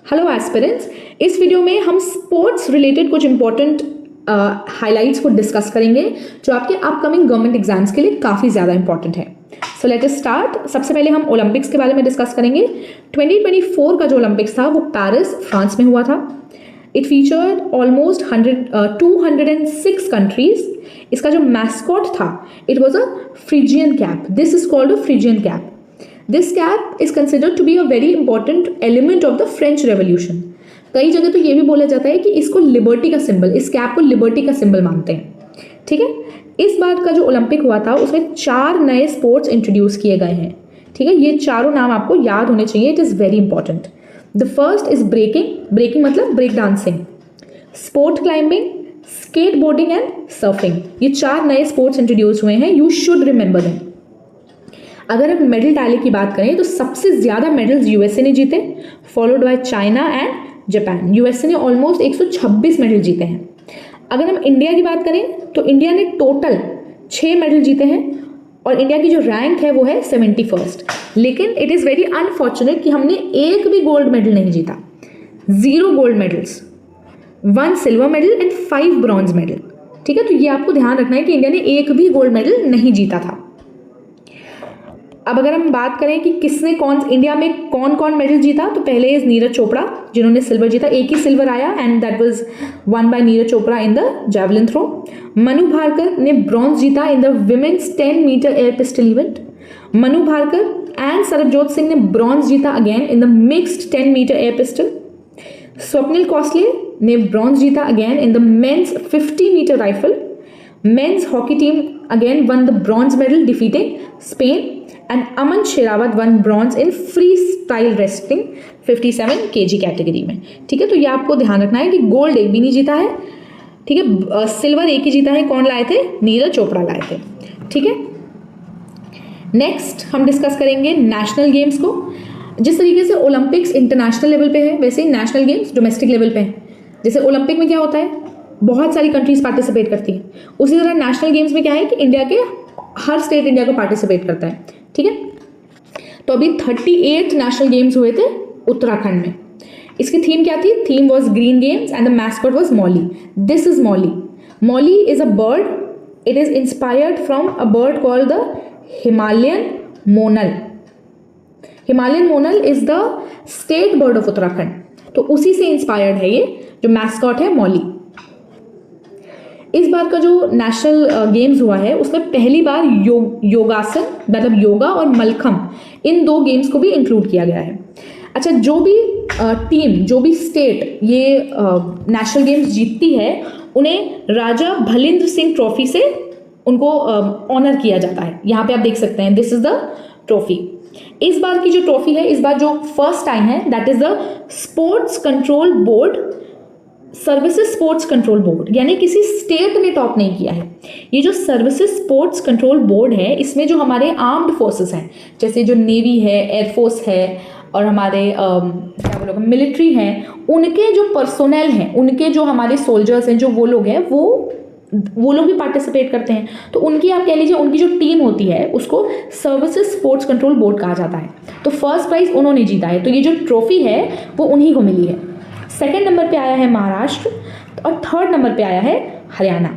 Hello aspirants, इस video में हम स्पोर्ट्स रिलेटेड कुछ इंपॉर्टेंट हाइलाइट्स को डिस्कस करेंगे जो आपके अपकमिंग गवर्नमेंट एग्जाम्स के लिए काफ़ी ज़्यादा इंपॉर्टेंट है। So let us start. सबसे पहले हम ओलंपिक्स के बारे में डिस्कस करेंगे। 2024 का जो ओलंपिक्स था वो पेरिस फ्रांस में हुआ था। It featured almost 206 countries. इसका जो मैस्कॉट था it was a Phrygian cap. This is called a Phrygian cap. This cap is considered to be a very important element of the French Revolution. कई जगह तो ये भी बोला जाता है कि इसको लिबर्टी का सिंबल, इस कैप को लिबर्टी का सिंबल मानते हैं। ठीक है, इस बार का जो ओलंपिक हुआ था उसमें 4 नए स्पोर्ट्स इंट्रोड्यूस किए गए हैं। ठीक है, ये चारों नाम आपको याद होने चाहिए, it is very important. The first is breaking, breaking मतलब break dancing, sport climbing, skateboarding and surfing. ये 4 नए स्पोर्ट्स इंट्रोड्यूस हुए हैं, यू शुड रिमेंबर देम। अगर हम मेडल टैली की बात करें तो सबसे ज़्यादा मेडल्स यूएसए ने जीते, followed by China and Japan. USA ने ऑलमोस्ट 126 मेडल जीते हैं। अगर हम इंडिया की बात करें तो इंडिया ने टोटल 6 मेडल जीते हैं और इंडिया की जो रैंक है वो है 71st। लेकिन इट इज़ वेरी अनफॉर्चुनेट कि हमने एक भी गोल्ड मेडल नहीं जीता। 0 gold medals, 1 silver medal and 5 bronze medal. ठीक है, तो ये आपको ध्यान रखना है कि इंडिया ने एक भी गोल्ड मेडल नहीं जीता था। अब अगर हम बात करें कि किसने इंडिया में कौन कौन मेडल जीता, तो पहले इज नीरज चोपड़ा जिन्होंने सिल्वर जीता, एक ही सिल्वर आया and that was won by Neeraj Chopra in the javelin throw. Manu Bhaker ने ब्रॉन्ज जीता in the women's 10 metre air pistol event. Manu Bhaker and Sarabjot Singh ने ब्रॉन्ज जीता again in the mixed 10 metre air pistol. Swapnil Kusale ने ब्रॉन्ज जीता again in the men's 50 metre rifle. Men's hockey team again won the bronze medal defeating Spain and Aman Sherawat one bronze in free style wrestling 57 kg category में। ठीक है, तो ये आपको ध्यान रखना है कि गोल्ड एक भी नहीं जीता है। ठीक है, सिल्वर एक ही जीता है। कौन लाए थे? नीरज चोपड़ा लाए थे। ठीक है, नेक्स्ट हम डिस्कस करेंगे नेशनल गेम्स को। जिस तरीके से ओलंपिक्स इंटरनेशनल लेवल पे है वैसे ही नेशनल गेम्स डोमेस्टिक लेवल पे है। जैसे ओलंपिक में क्या होता है, बहुत सारी कंट्रीज पार्टिसिपेट करती है, उसी तरह नेशनल गेम्स में क्या है कि इंडिया के हर स्टेट इंडिया को पार्टिसिपेट करता है। ठीक है, तो अभी 38 नेशनल गेम्स हुए थे उत्तराखंड में। इसकी थीम क्या थी? Theme was green games and the mascot was Molly. This is Molly. Molly is a bird, it is inspired from a bird called the Himalayan Monal. Himalayan Monal is the state bird of Uttarakhand, तो उसी से inspired है ये जो mascot है Molly. इस बार का जो नेशनल गेम्स हुआ है उसमें पहली बार योगासन मतलब योगा और मलखम इन 2 गेम्स को भी इंक्लूड किया गया है। अच्छा, जो भी टीम जो भी स्टेट ये नेशनल गेम्स जीतती है उन्हें राजा भलिंद्र सिंह ट्रॉफी से उनको ऑनर किया जाता है। यहाँ पे आप देख सकते हैं, दिस इज द ट्रॉफी। इस बार की जो ट्रॉफी है, इस बार जो फर्स्ट टाइम है that is the sports control board services sports control board, यानी किसी स्टेट ने टॉप नहीं किया है। ये जो सर्विसेज स्पोर्ट्स कंट्रोल बोर्ड है इसमें जो हमारे आर्म्ड फोर्सेस हैं, जैसे जो नेवी है, एयरफोर्स है और हमारे क्या बोलोगे मिलिट्री हैं, उनके जो पर्सोनेल हैं, उनके जो हमारे सोल्जर्स हैं, जो वो लोग हैं वो लोग भी पार्टिसिपेट करते हैं। तो उनकी आप कह लीजिए उनकी जो टीम होती है उसको सर्विसेज स्पोर्ट्स कंट्रोल बोर्ड कहा जाता है। तो फर्स्ट प्राइज उन्होंने जीता है, तो ये जो ट्रॉफी है वो उन्हीं को मिली है। सेकेंड नंबर पे आया है महाराष्ट्र और थर्ड नंबर पे आया है हरियाणा।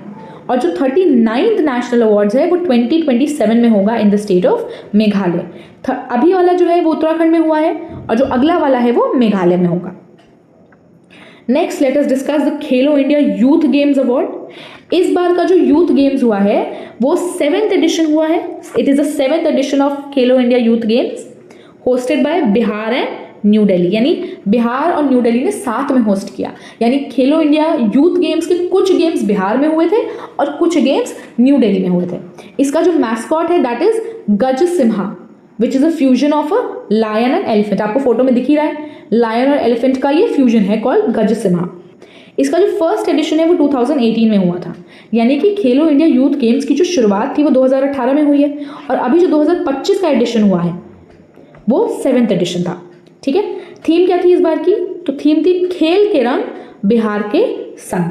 और जो 39th नेशनल अवार्ड्स है वो 2027 में होगा in the state of Meghalaya. अभी वाला जो है वो उत्तराखंड में हुआ है और जो अगला वाला है वो मेघालय में होगा। Next let us discuss the Khelo India youth games award. इस बार का जो यूथ गेम्स हुआ है वो 7th एडिशन हुआ है। It is the 7th edition of Khelo India youth games hosted by Bihar and New Delhi, यानी बिहार और न्यू दिल्ली ने साथ में होस्ट किया। यानी खेलो इंडिया यूथ गेम्स के कुछ गेम्स बिहार में हुए थे और कुछ गेम्स न्यू दिल्ली में हुए थे। इसका जो मैस्कॉट है that is Gaj Simha which is a fusion of a lion and elephant. आपको फोटो में दिख ही रहा है, लायन और एलिफेंट का ये फ्यूजन है कॉल्ड गज सिम्हा। इसका जो फर्स्ट एडिशन है वो 2018 में हुआ था। यानी कि खेलो इंडिया यूथ गेम्स की जो शुरुआत थी वो 2018 में हुई है और अभी जो 2025 का एडिशन हुआ है वो 7th एडिशन था। ठीक है, थीम क्या थी इस बार की? तो थीम थी खेल के रंग बिहार के संग।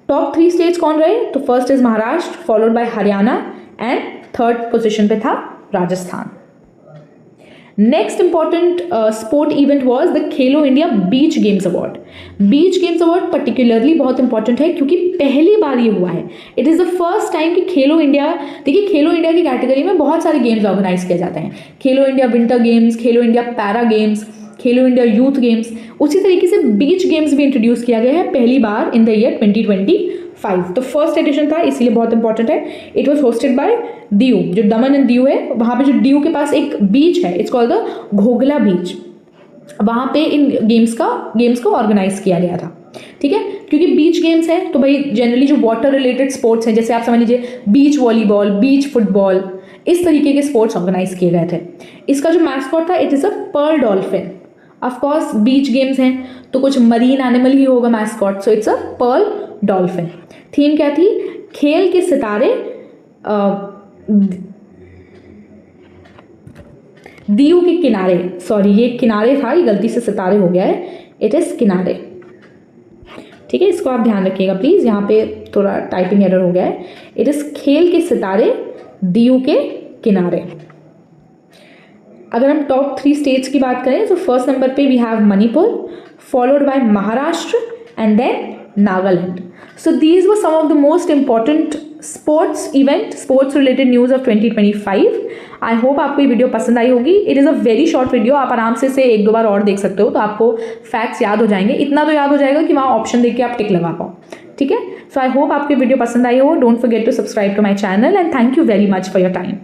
टॉप 3 स्टेट्स कौन रहे? तो first is Maharashtra, followed by Haryana and third position पे था Rajasthan. Next important sport event was the Khelo India beach games award. Beach games award particularly बहुत इंपॉर्टेंट है क्योंकि पहली बार ये हुआ है, it is the first time कि खेलो इंडिया, देखिए खेलो इंडिया की कैटेगरी में बहुत सारे गेम्स ऑर्गेनाइज किए जाते हैं, खेलो इंडिया विंटर गेम्स, खेलो इंडिया पैरा गेम्स, खेलो इंडिया यूथ गेम्स, उसी तरीके से बीच गेम्स भी इंट्रोड्यूस किया गया है पहली बार इन द ईयर 2025। तो फर्स्ट एडिशन था, इसीलिए बहुत इंपॉर्टेंट है। It was hosted by Diu, जो दमन एंड दीव है, वहाँ पे जो दीव के पास एक बीच है, इट्स कॉल्ड द घोघला बीच, वहाँ पे इन गेम्स को ऑर्गेनाइज किया गया था। ठीक है, क्योंकि बीच गेम्स है तो भाई जनरली जो वाटर रिलेटेड स्पोर्ट्स हैं, जैसे आप समझ लीजिए बीच वॉलीबॉल, बीच फुटबॉल, इस तरीके के स्पोर्ट्स ऑर्गेनाइज किए गए थे। इसका जो मैस्कॉट था, it is a pearl dolphin. Of course beach games हैं तो कुछ मरीन एनिमल ही होगा mascot, so it's a pearl dolphin. Theme क्या थी? खेल के सितारे, दीव के किनारे, सॉरी ये किनारे था, ये गलती से सितारे हो गया है, इट इज किनारे। ठीक है, इसको आप ध्यान रखिएगा प्लीज, यहाँ पे थोड़ा टाइपिंग एरर हो गया है। इट इज खेल के सितारे, दीव के किनारे। अगर हम टॉप 3 स्टेट्स की बात करें तो फर्स्ट नंबर पे we have Manipur, followed by Maharashtra and then Nagaland. So these were some of the most important sports related news of 2025. I hope आपको ये वीडियो पसंद आई होगी। It is a very short video, आप आराम से इसे 1-2 बार और देख सकते हो तो आपको फैक्ट्स याद हो जाएंगे। इतना तो याद हो जाएगा कि वहाँ ऑप्शन देख के आप टिक लगा पाओ। ठीक है, सो आई होप आपको वीडियो पसंद आई हो। Don't forget to subscribe to my channel and thank you very much for your time.